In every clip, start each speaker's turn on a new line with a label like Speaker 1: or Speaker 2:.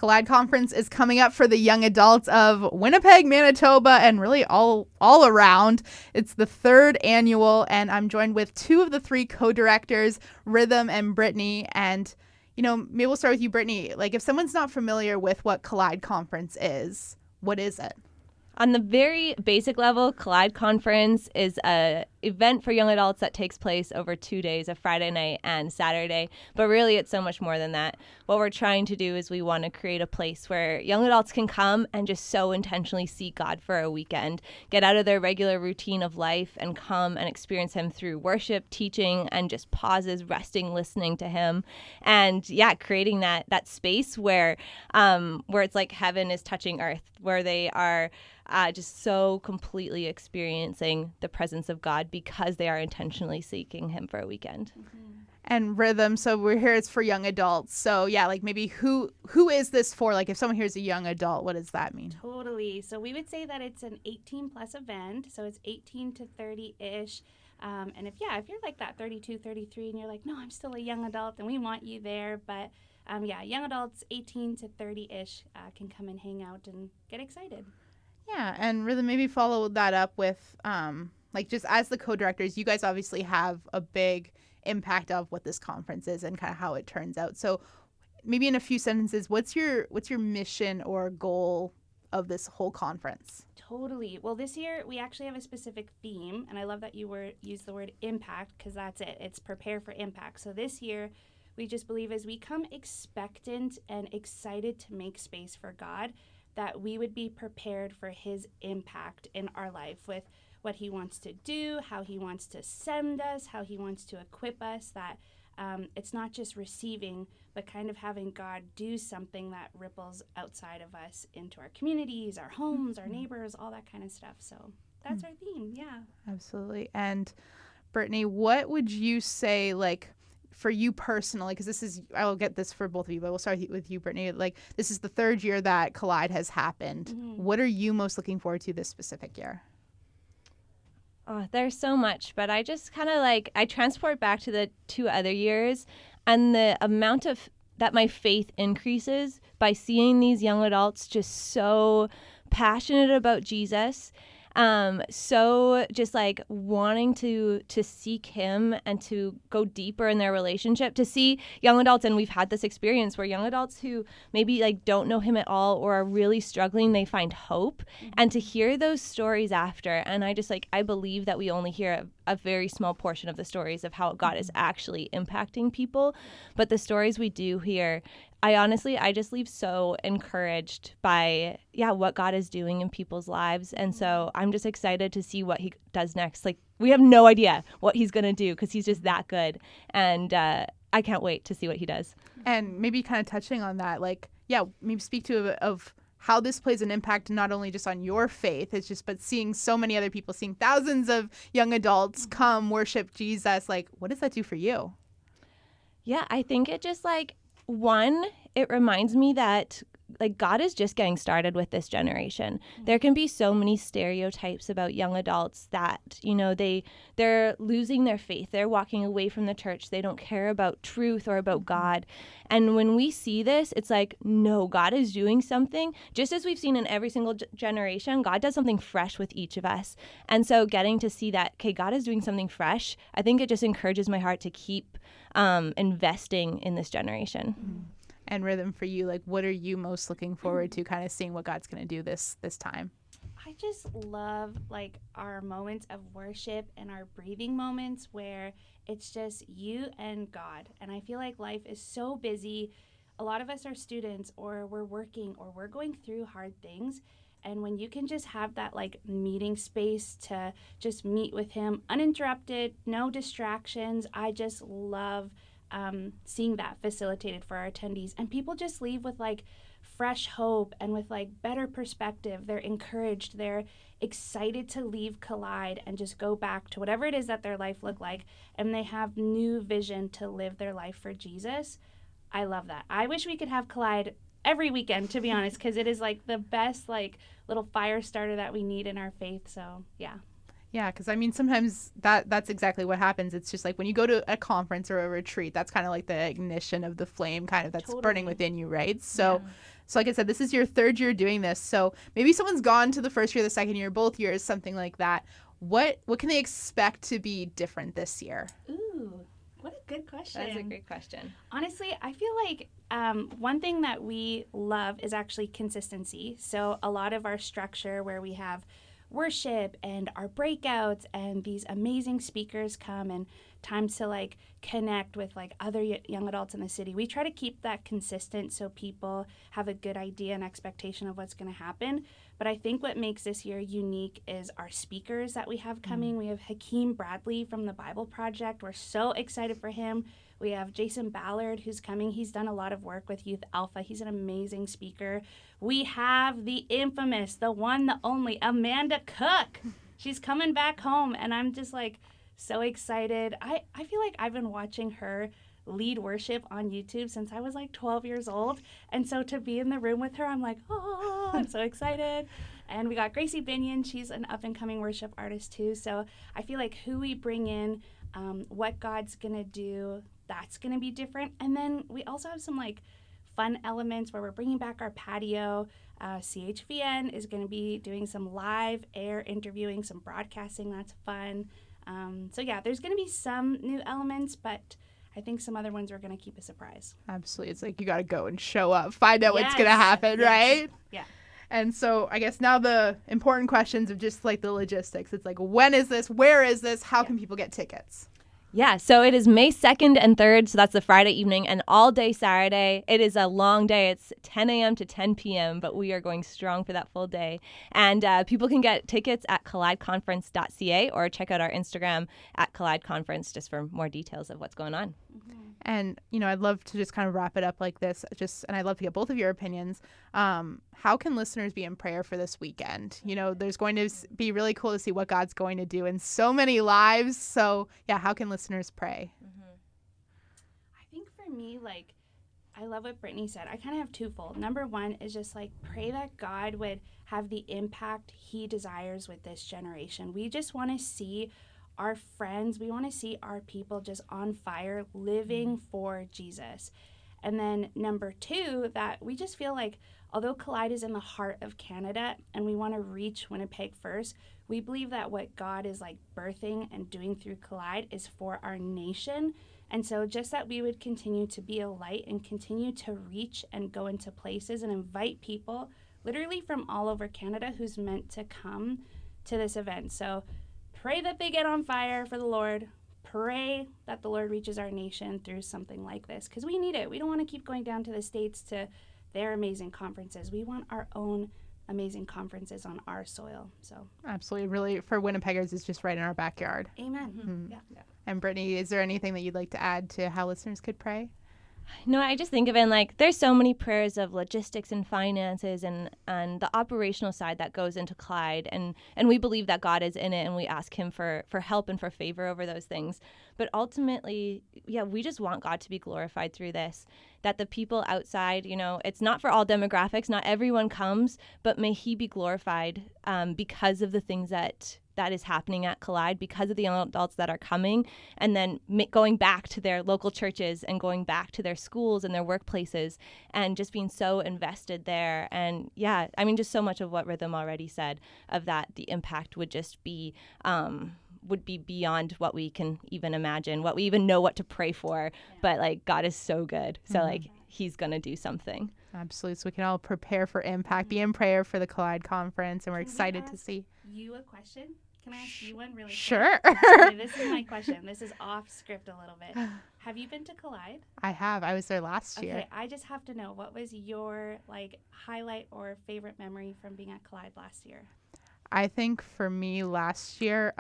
Speaker 1: Collide Conference is coming up for the young adults of Winnipeg, Manitoba, and really all around. It's the 3rd annual, and I'm joined with 2 of the 3 co-directors, Rhythm and Brittany. And, maybe we'll start with you, Brittany. Like, if someone's not familiar with what Collide Conference is, what is it?
Speaker 2: On the very basic level, Collide Conference is an event for young adults that takes place over 2 days, a Friday night and Saturday. But really, it's so much more than that. What we're trying to do is we want to create a place where young adults can come and just so intentionally seek God for a weekend, get out of their regular routine of life and come and experience Him through worship, teaching, and just pauses, resting, listening to Him. And creating that space where it's like heaven is touching earth, where they are just so completely experiencing the presence of God because they are intentionally seeking Him for a weekend.
Speaker 1: Mm-hmm. And Rhythm, so we're here, it's for young adults. So maybe who is this for? Like, if someone here is a young adult, what does that mean?
Speaker 3: Totally. So we would say that it's an 18 plus event. So it's 18 to 30-ish. And if you're like that 32, 33 and you're like, no, I'm still a young adult, then we want you there. But young adults 18 to 30-ish can come and hang out and get excited.
Speaker 1: Yeah, and Rhythm, maybe follow that up with, just as the co-directors, you guys obviously have a big impact of what this conference is and kind of how it turns out. So maybe in a few sentences, what's your mission or goal of this whole conference?
Speaker 3: Totally. Well, this year we actually have a specific theme, and I love that you use the word impact because that's it. It's prepare for impact. So this year we just believe as we come expectant and excited to make space for God, that we would be prepared for His impact in our life with what He wants to do, how He wants to send us, how He wants to equip us, that it's not just receiving, but kind of having God do something that ripples outside of us into our communities, our homes, our neighbors, all that kind of stuff. So that's our theme, yeah.
Speaker 1: Absolutely. And Brittany, what would you say, for you personally, because I'll get this for both of you, but we'll start with you, Brittany. This is the 3rd year that Collide has happened. Mm-hmm. What are you most looking forward to this specific year?
Speaker 2: Oh, there's so much, but I just kind of I transport back to the 2 other years and the amount of that my faith increases by seeing these young adults just so passionate about Jesus. So just wanting to seek Him and to go deeper in their relationship, to see young adults. And we've had this experience where young adults who maybe don't know Him at all or are really struggling, they find hope. Mm-hmm. And to hear those stories after, and I just I believe that we only hear a very small portion of the stories of how God is actually impacting people. But the stories we do hear, I just leave so encouraged by, what God is doing in people's lives. And so I'm just excited to see what He does next. We have no idea what He's going to do because He's just that good. And I can't wait to see what He does.
Speaker 1: And maybe kind of touching on that, maybe speak to of how this plays an impact not only just on your faith, but seeing so many other people, seeing thousands of young adults come worship Jesus. What does that do for you?
Speaker 2: Yeah, I think it just one, it reminds me that God is just getting started with this generation. Mm-hmm. There can be so many stereotypes about young adults that, they're losing their faith. They're walking away from the church. They don't care about truth or about God. And when we see this, it's no, God is doing something. Just as we've seen in every single generation, God does something fresh with each of us. And so getting to see that, okay, God is doing something fresh, I think it just encourages my heart to keep investing in this generation.
Speaker 1: Mm-hmm. And Rhythm, for you, what are you most looking forward to kind of seeing what God's going to do this time?
Speaker 3: I just love our moments of worship and our breathing moments where it's just you and God. And I feel like life is so busy. A lot of us are students or we're working or we're going through hard things. And when you can just have that meeting space to just meet with Him uninterrupted, no distractions, I just love seeing that facilitated for our attendees. And people just leave with fresh hope and with better perspective. They're encouraged. They're excited to leave Collide and just go back to whatever it is that their life looked like. And they have new vision to live their life for Jesus. I love that. I wish we could have Collide every weekend, to be honest, because it is the best little fire starter that we need in our faith. So yeah.
Speaker 1: Yeah, because sometimes that's exactly what happens. It's just when you go to a conference or a retreat, that's kind of the ignition of the flame kind of that's burning within you, right? So So like I said, this is your third year doing this. So maybe someone's gone to the first year, the second year, both years, something like that. What can they expect to be different this year?
Speaker 3: Ooh, what a good question.
Speaker 2: That's a great question.
Speaker 3: Honestly, I feel like one thing that we love is actually consistency. So a lot of our structure where we have worship and our breakouts and these amazing speakers come and times to like connect with like other young adults in the city. We try to keep that consistent so people have a good idea and expectation of what's going to happen. But I think what makes this year unique is our speakers that we have coming. We have Hakeem Bradley from the Bible Project. We're so excited for him. We have Jason Ballard who's coming. He's done a lot of work with Youth Alpha. He's an amazing speaker. We have the infamous, the one, the only, Amanda Cook. She's coming back home, and I'm just like so excited. I feel like I've been watching her lead worship on YouTube since I was like 12 years old. And so to be in the room with her, I'm like, oh, I'm so excited. And we got Gracie Binion. She's an up-and-coming worship artist too. So I feel like who we bring in, what God's going to do, that's going to be different. And then we also have some like fun elements where we're bringing back our patio. CHVN is going to be doing some live air interviewing, some broadcasting. That's fun. So yeah, there's going to be some new elements, but I think some other ones are going to keep a surprise.
Speaker 1: Absolutely. It's like you got to go and show up, find out what's
Speaker 3: Yes.
Speaker 1: going to happen,
Speaker 3: Yes.
Speaker 1: right?
Speaker 3: Yeah.
Speaker 1: And so I guess now the important questions of just like the logistics. It's like, when is this? Where is this? How can people get tickets?
Speaker 2: Yeah, so it is May 2nd and 3rd, so that's the Friday evening, and all day Saturday. It is a long day. It's 10 a.m. to 10 p.m., but we are going strong for that full day. And people can get tickets at collideconference.ca or check out our Instagram at Collide Conference just for more details of what's going on.
Speaker 1: And, you know, I'd love to just kind of wrap it up like this, and I'd love to get both of your opinions. How can listeners be in prayer for this weekend? You know, there's going to be really cool to see what God's going to do in so many lives. So, yeah, how can listeners pray?
Speaker 3: I think for me, like, I love what Brittany said. I kind of have twofold. Number one is just like pray that God would have the impact he desires with this generation. We just want to see our friends, we want to see our people just on fire, living for Jesus. And then number two, that we just feel like although Collide is in the heart of Canada and we want to reach Winnipeg first, we believe that what God is like birthing and doing through Collide is for our nation. And so just that we would continue to be a light and continue to reach and go into places and invite people literally from all over Canada who's meant to come to this event. So pray that they get on fire for the Lord. Pray that the Lord reaches our nation through something like this because we need it. We don't want to keep going down to the States to their amazing conferences. We want our own amazing conferences on our soil. So
Speaker 1: Absolutely. Really, for Winnipeggers, it's just right in our backyard.
Speaker 3: amen. Yeah.
Speaker 1: And Brittany, is there anything that you'd like to add to how listeners could pray?
Speaker 2: No, I just think of it like there's so many prayers of logistics and finances and the operational side that goes into Clyde. And we believe that God is in it and we ask him for help and for favor over those things. But ultimately, yeah, we just want God to be glorified through this, that the people outside, you know, it's not for all demographics. Not everyone comes, but may he be glorified because of the things that is happening at Collide, because of the young adults that are coming, and then going back to their local churches and going back to their schools and their workplaces and just being so invested there. And yeah, I mean, just so much of what Rhythm already said of that, the impact would just be beyond what we can even imagine, what we even know what to pray for. Yeah. But like, God is so good. So like, he's going to do something.
Speaker 1: Absolutely. So we can all prepare for impact, be in prayer for the Collide Conference, and we're excited to see.
Speaker 3: You a question? Can I ask you one really quick?
Speaker 1: Sure.
Speaker 3: Okay, this is my question. This is off script a little bit. Have you been to Collide?
Speaker 1: I have. I was there last year.
Speaker 3: Okay, I just have to know, what was your like highlight or favorite memory from being at Collide last year?
Speaker 1: I think for me last year,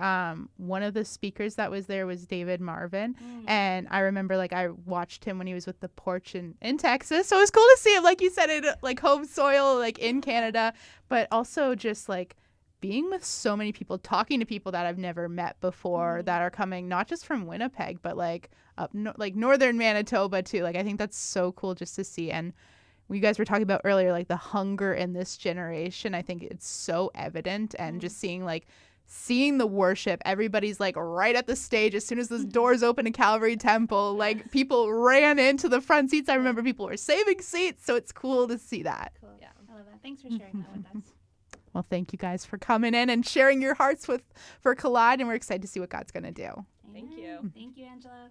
Speaker 1: one of the speakers that was there was David Marvin. And I remember like I watched him when he was with the Porch in Texas. So it was cool to see him, like you said, in like home soil, like in Canada, but also just like being with so many people, talking to people that I've never met before that are coming, not just from Winnipeg, but like like northern Manitoba too. Like I think that's so cool just to see. And you guys were talking about earlier, like the hunger in this generation, I think it's so evident. And just seeing like seeing the worship, everybody's like right at the stage. As soon as those doors open to Calvary Temple, like people ran into the front seats. I remember people were saving seats, so it's cool to see that.
Speaker 3: Cool. Yeah, I love that. Thanks for sharing that with us.
Speaker 1: Well, thank you guys for coming in and sharing your hearts for Collide, and we're excited to see what God's going to do.
Speaker 2: Thank you.
Speaker 3: Thank you, Angela.